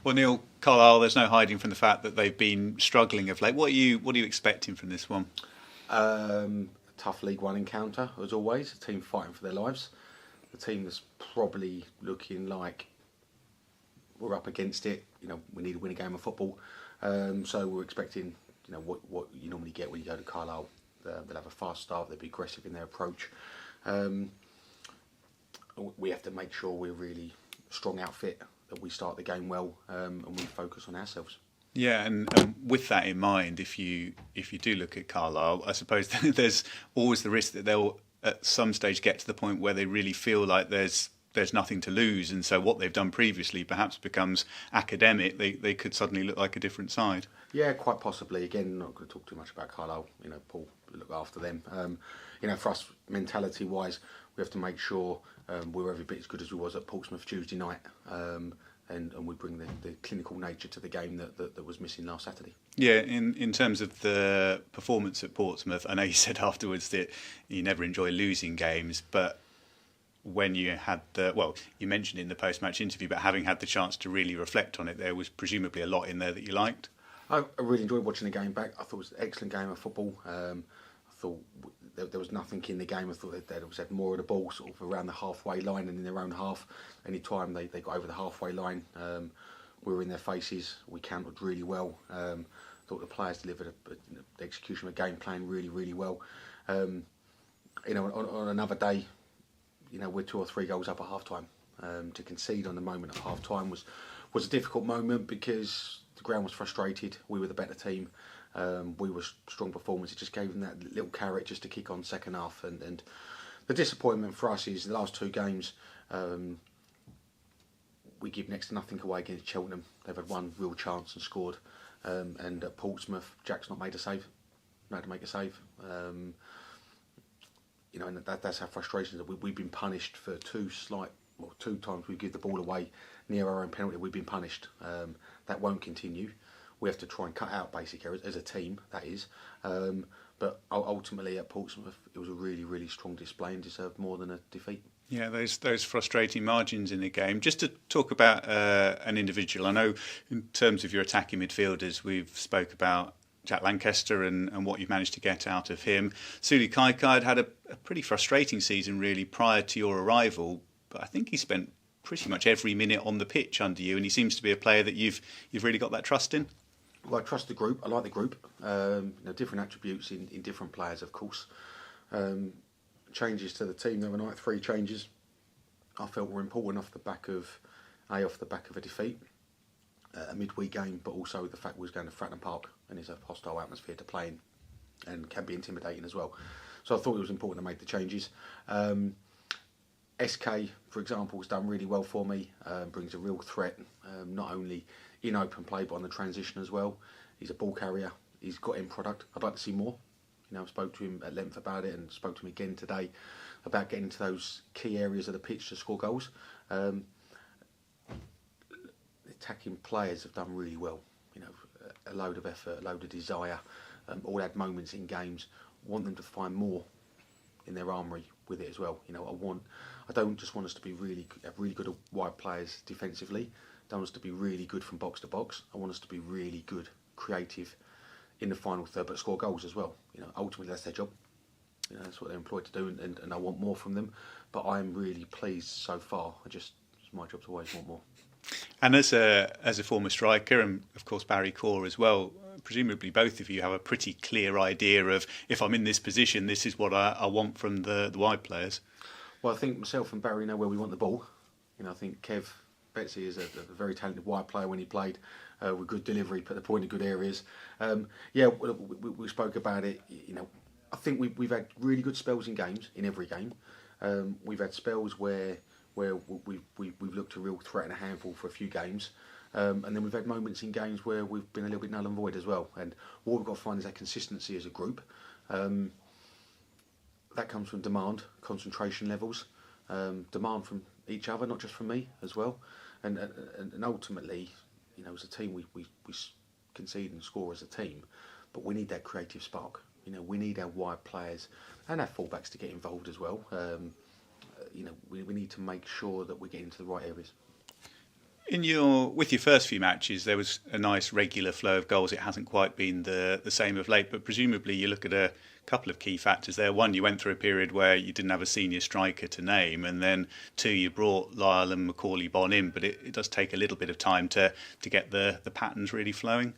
Well, Neil, Carlisle, there's no hiding from the fact that they've been struggling of late. What are you expecting from this one? A tough League One encounter, as always. A team fighting for their lives. The team that's probably looking like we're up against it. We need to win a game of football. So we're expecting, what you normally get when you go to Carlisle. They'll have a fast start. They'll be aggressive in their approach. We have to make sure we're really a strong outfit, that we start the game well, and we focus on ourselves. Yeah, and with that in mind, if you do look at Carlisle, I suppose there's always the risk that they'll at some stage get to the point where they really feel like there's nothing to lose, and so what they've done previously perhaps becomes academic. They could suddenly look like a different side. Yeah, quite possibly. Again, not going to talk too much about Carlisle. Paul look after them. For us, mentality-wise, we have to make sure we're every bit as good as we was at Portsmouth Tuesday night, and we bring the clinical nature to the game that was missing last Saturday. Yeah, in terms of the performance at Portsmouth, I know you said afterwards that you never enjoy losing games, but when you had you mentioned in the post-match interview, but having had the chance to really reflect on it, there was presumably a lot in there that you liked. I really enjoyed watching the game back. I thought it was an excellent game of football. I thought there was nothing in the game. I thought they had more of the ball sort of around the halfway line and in their own half. Any time they got over the halfway line, we were in their faces. We countered really well. I thought the players delivered the execution of the game plan really, really well. On another day, we're 2 or 3 goals up at half time. To concede on the moment at half time was a difficult moment because the ground was frustrated. We were the better team. We were strong performance. It just gave them that little carrot just to kick on second half. And the disappointment for us is the last 2 games, we give next to nothing away against Cheltenham. They've had 1 real chance and scored. And at Portsmouth, Jack's not made a save. Not had to make a save. And that's our frustration. That we've been punished for 2 times we give the ball away near our own penalty. We've been punished. That won't continue. We have to try and cut out basic errors as a team, that is. But ultimately at Portsmouth, it was a really, really strong display and deserved more than a defeat. Yeah, those frustrating margins in the game. Just to talk about an individual, I know in terms of your attacking midfielders, we've spoke about Jack Lancaster and what you've managed to get out of him. Suli Kaikai had a pretty frustrating season really prior to your arrival, but I think he spent pretty much every minute on the pitch under you, and he seems to be a player that you've really got that trust in. Well, I trust the group. I like the group. Different attributes in different players, of course. Changes to the team the other night, 3 changes, I felt were important off the back of a defeat, a midweek game, but also the fact we was going to Brunton Park and it's a hostile atmosphere to play in and can be intimidating as well. So I thought it was important to make the changes. SK, for example, has done really well for me, brings a real threat, not only in open play but on the transition as well. He's a ball carrier, he's got end product. I'd like to see more. I spoke to him at length about it and spoke to him again today about getting to those key areas of the pitch to score goals. Attacking players have done really well. A load of effort, a load of desire, all had moments in games. I want them to find more in their armoury with it as well. I don't just want us to be have really good wide players defensively. I don't want us to be really good from box to box. I want us to be really good, creative in the final third, but score goals as well. Ultimately that's their job. That's what they're employed to do, and I want more from them. But I'm really pleased so far. It's my job to always want more. And as a former striker, and of course Barry Core as well, presumably both of you have a pretty clear idea of, if I'm in this position, this is what I want from the wide players. Well, I think myself and Barry know where we want the ball. I think Kev Betsy is a very talented wide player when he played, with good delivery, put the point in good areas. We spoke about it. I think we've had really good spells in games, in every game. We've had spells where we've looked a real threat and a handful for a few games. And then we've had moments in games where we've been a little bit null and void as well. And what we've got to find is that consistency as a group. That comes from demand, concentration levels, demand from each other, not just from me as well. And ultimately, as a team, we concede and score as a team, but we need that creative spark. We need our wide players and our fullbacks to get involved as well. We need to make sure that we get into the right areas. With your first few matches, there was a nice regular flow of goals. It hasn't quite been the same of late, but presumably you look at a couple of key factors there. One, you went through a period where you didn't have a senior striker to name, and then two, you brought Lyle and Macaulay Bonne in, but it does take a little bit of time to get the patterns really flowing.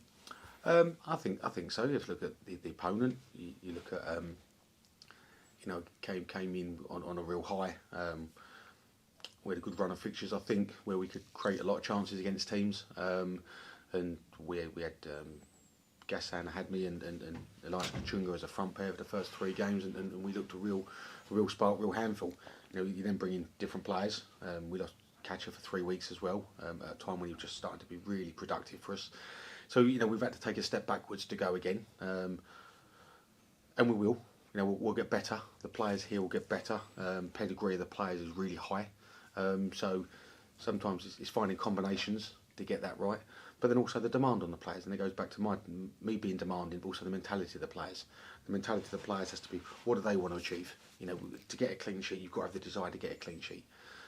I think so. You have to look at the opponent. You look at came in on a real high. We had a good run of fixtures, I think, where we could create a lot of chances against teams. And we had Gassan, Hadmi and Elias Kachunga as a front pair for the first 3 games, and we looked a real spark, real handful. You then bring in different players. We lost Catcher for 3 weeks as well, at a time when he was just starting to be really productive for us. So we've had to take a step backwards to go again, and we will. We'll get better. The players here will get better. Pedigree of the players is really high. So sometimes it's finding combinations to get that right, but then also the demand on the players, and it goes back to me being demanding, but also the mentality of the players. The mentality of the players has to be, what do they want to achieve? To get a clean sheet, you've got to have the desire to get a clean sheet.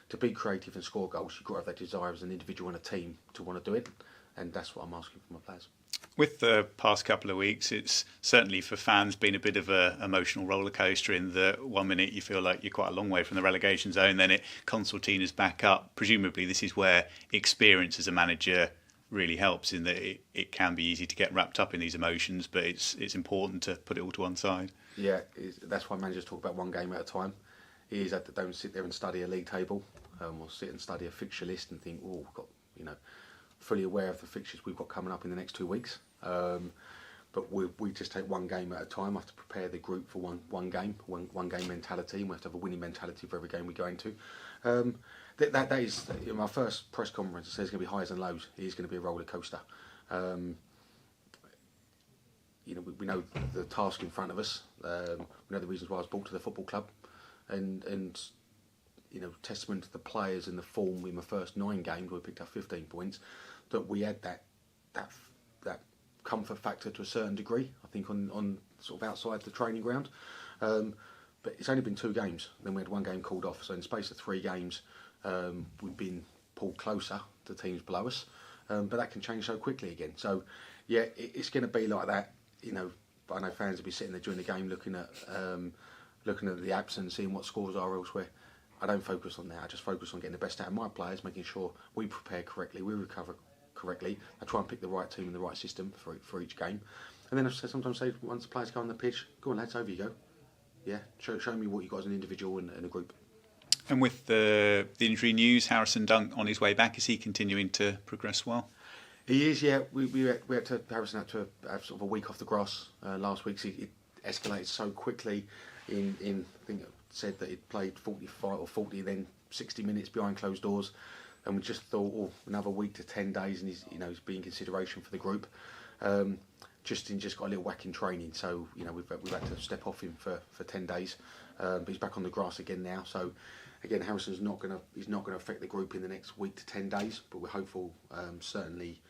To be creative and score goals, you've got to have that desire as an individual and a team to want to do it, and that's what I'm asking from my players. With the past couple of weeks, it's certainly for fans been a bit of an emotional roller coaster. In the 1 minute you feel like you're quite a long way from the relegation zone, then Constantina's back up. Presumably this is where experience as a manager really helps, in that it can be easy to get wrapped up in these emotions, but it's important to put it all to one side. Yeah, that's why managers talk about one game at a time. It is that they don't sit there and study a league table, or sit and study a fixture list and think, we've got, fully aware of the fixtures we've got coming up in the next 2 weeks. But we just take one game at a time. I have to prepare the group for one game mentality, and we have to have a winning mentality for every game we go into. That is, in my first press conference, I said it's going to be highs and lows. It is going to be a roller coaster. We know the task in front of us. We know the reasons why I was brought to the football club, and testament to the players and the form in the first 9 games where we picked up 15 points, that we had that comfort factor to a certain degree, I think, on sort of outside the training ground. But it's only been 2 games, then we had 1 game called off, so in the space of 3 games we've been pulled closer to teams below us, but that can change so quickly again. So yeah, it's going to be like that. But I know fans will be sitting there during the game looking at the apps and seeing what scores are elsewhere. I don't focus on that. I just focus on getting the best out of my players, making sure we prepare correctly, we recover correctly. I try and pick the right team and the right system for each game. And then I sometimes say, once the players go on the pitch, go on lads, over you go. Yeah, show me what you got as an individual and a group. And with the injury news, Harrison Dunk on his way back, is he continuing to progress well? He is, yeah. Harrison had to have sort of a week off the grass last week. So it escalated so quickly. I think it said that he'd played 45 or 40, then 60 minutes behind closed doors, and we just thought, another week to 10 days, and he's being consideration for the group. Just got a little whack in training, so we've had to step off him for 10 days. But he's back on the grass again now. So again, Harrison's not going to affect the group in the next week to 10 days, but we're hopeful, certainly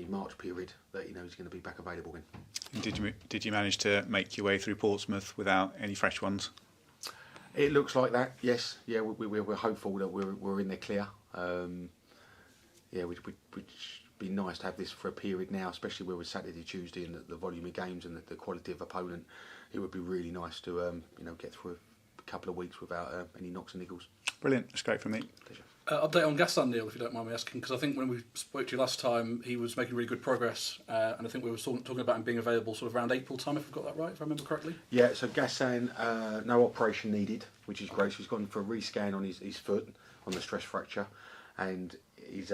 March period, that he's going to be back available again. And did you manage to make your way through Portsmouth without any fresh ones? It looks like that, yes. Yeah, we're hopeful that we're in the clear. Which would be nice to have this for a period now, especially where we're Saturday, Tuesday, and the volume of games and the quality of opponent. It would be really nice to get through a couple of weeks without any knocks and niggles. Brilliant, that's great from me. Pleasure. Update on Gassan, Neil, if you don't mind me asking, because I think when we spoke to you last time, he was making really good progress, and I think we were talking about him being available sort of around April time, if I've got that right, if I remember correctly. Yeah, so Gassan, no operation needed, which is great. So he's gone for a rescan on his foot, on the stress fracture, and he's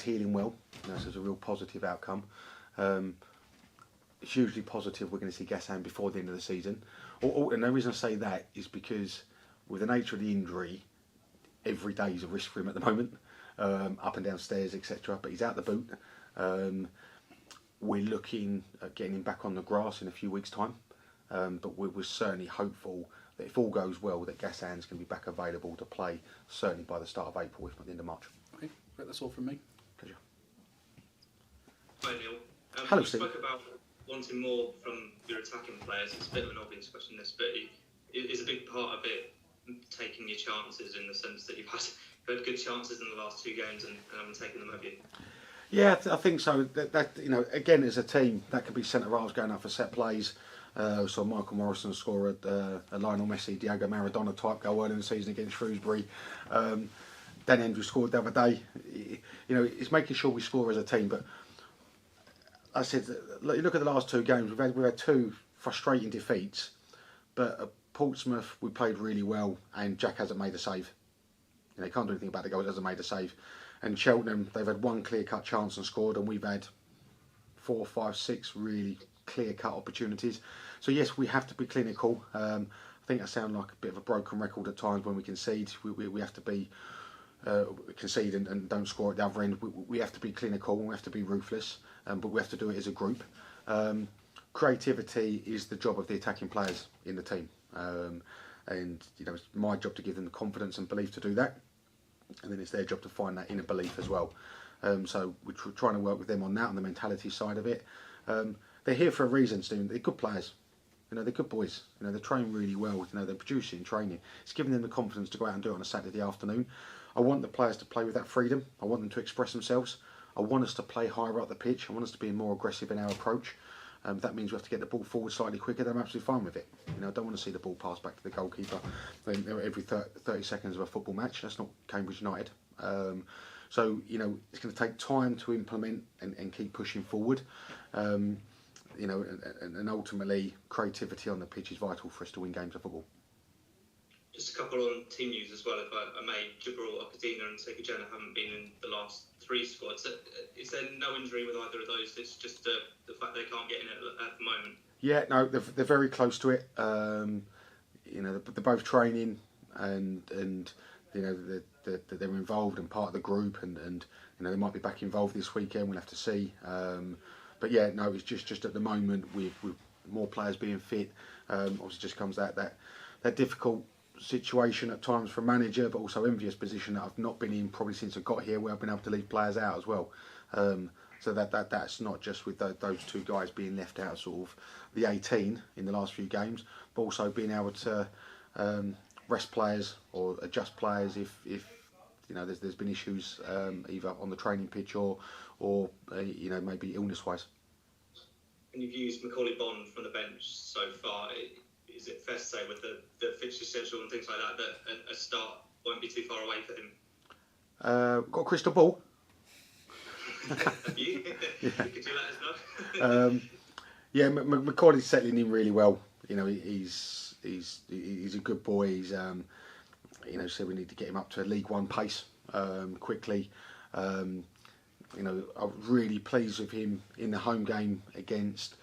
healing well. So it's a real positive outcome. Hugely positive we're going to see Gassan before the end of the season. And the reason I say that is because with the nature of the injury, every day is a risk for him at the moment, up and down stairs, etc. But he's out the boot. We're looking at getting him back on the grass in a few weeks' time. But we're certainly hopeful that if all goes well, that Gassan's going to be back available to play certainly by the start of April, if not the end of March. Okay, great, that's all from me. Pleasure. Hi Neil. Hello, you Steve. spoke about wanting more from your attacking players. It's a bit of an obvious question, this, but is a big part of it taking your chances, in the sense that you've had had good chances in the last 2 games and haven't taken them, have you? Yeah, I think so. That again, as a team, that could be centre halves going up for set plays. So Michael Morrison scored a Lionel Messi, Diego Maradona type goal early in the season against Shrewsbury. Dan Andrews scored the other day. It's making sure we score as a team. But I said, you look at the last 2 games. We've had 2 frustrating defeats. But at Portsmouth, we played really well, and Jack hasn't made a save. He can't do anything about the goal; he hasn't made a save. And Cheltenham, they've had 1 clear-cut chance and scored, and we've had 4, 5, 6 really clear-cut opportunities. So yes, we have to be clinical. I think I sound like a bit of a broken record at times when we concede. We have to be concede and don't score at the other end. We have to be clinical and we have to be ruthless, but we have to do it as a group. Creativity is the job of the attacking players in the team, and it's my job to give them the confidence and belief to do that. And then it's their job to find that inner belief as well. So we're trying to work with them on that, on the mentality side of it. They're here for a reason, Stephen. They're good players. They're good boys. They train really well. They're producing training. It's giving them the confidence to go out and do it on a Saturday afternoon. I want the players to play with that freedom. I want them to express themselves. I want us to play higher up the pitch. I want us to be more aggressive in our approach. That means we have to get the ball forward slightly quicker. Then I'm absolutely fine with it. I don't want to see the ball pass back to the goalkeeper every 30 seconds of a football match. That's not Cambridge United. So it's going to take time to implement and keep pushing forward. And ultimately, creativity on the pitch is vital for us to win games of football. Just a couple on team news as well, if I may. Gibraltar, Akadina and Sekajena haven't been in the last 3 squads. Is there no injury with either of those? It's just the fact they can't get in it at the moment. Yeah, no, they're very close to it. They're both training and they're involved and part of the group, and they might be back involved this weekend. We'll have to see. But yeah, no, it's just at the moment with more players being fit. Obviously, just comes that difficult situation at times for a manager, but also envious position that I've not been in probably since I got here, where I've been able to leave players out as well. So that's not just with those 2 guys being left out, sort of the 18 in the last few games, but also being able to rest players or adjust players if there's been issues either on the training pitch or maybe illness wise. And you've used Macaulay Bond from the bench so far. Is it fair to say with the fixture schedule and things like that a start won't be too far away for him? Got a crystal ball? Have you? Yeah. Could you let us know? Macaulay's settling in really well. He's a good boy. He's so we need to get him up to League One pace quickly. I was really pleased with him in the home game against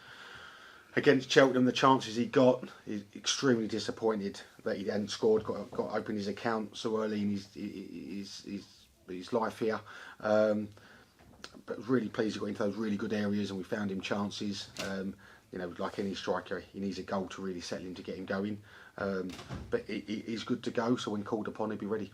Cheltenham. The chances he got, he's extremely disappointed that he hadn't scored. Got to open his account so early in his life here. But really pleased he got into those really good areas and we found him chances. Like any striker, he needs a goal to really settle him to get him going. But he's good to go, so when called upon, he'll be ready.